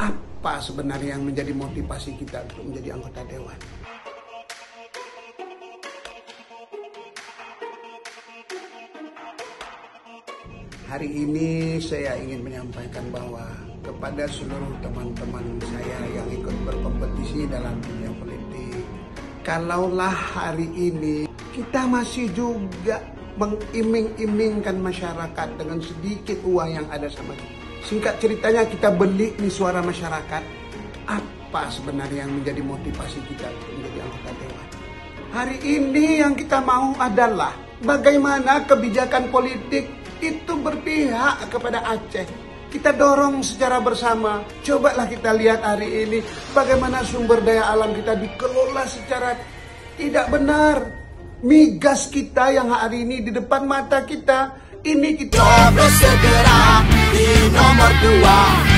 Apa sebenarnya yang menjadi motivasi kita untuk menjadi anggota dewan? Hari ini saya ingin menyampaikan bahwa kepada seluruh teman-teman saya yang ikut berkompetisi dalam dunia politik, kalaulah hari ini kita masih juga mengiming-imingkan masyarakat dengan sedikit uang yang ada sama kita. Singkat ceritanya kita beli nih suara masyarakat. Apa sebenarnya yang menjadi motivasi kita untuk menjadi anggota dewan? Hari ini yang kita mau adalah bagaimana kebijakan politik itu berpihak kepada Aceh. Kita dorong secara bersama. Cobalah kita lihat hari ini bagaimana sumber daya alam kita dikelola secara tidak benar. Migas kita yang hari ini di depan mata kita, ini kita segera di nomor 2.